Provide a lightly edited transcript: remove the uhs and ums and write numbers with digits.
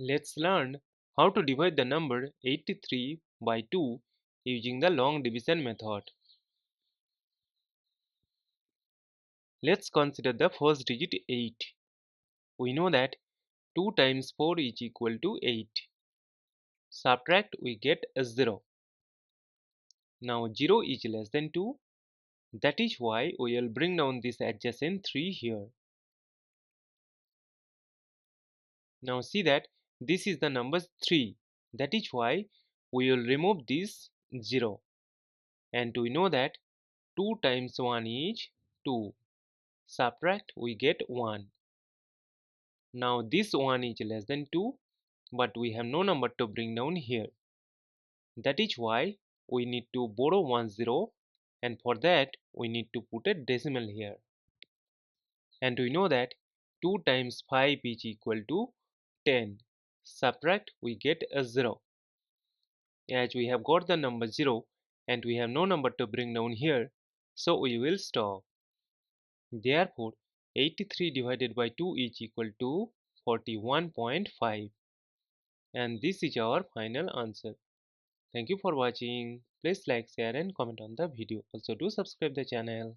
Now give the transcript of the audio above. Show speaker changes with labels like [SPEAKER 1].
[SPEAKER 1] Let's learn how to divide the number 83 by 2 using the long division method. Let's consider the first digit 8. We know that 2 times 4 is equal to 8. Subtract, we get a 0. Now 0 is less than 2. That is why we will bring down this adjacent 3 here. Now see that this is the number 3. That is why we will remove this 0. And we know that 2 times 1 is 2. Subtract, we get 1. Now this 1 is less than 2, but we have no number to bring down here. That is why we need to borrow 1 0, and for that we need to put a decimal here. And we know that 2 times 5 is equal to 10. Subtract, we get a 0. As we have got the number 0 and we have no number to bring down here, so we will stop. Therefore, 83 divided by 2 is equal to 41.5, and this is our final answer. Thank you for watching. Please like, share and comment on the video. Also do subscribe the channel.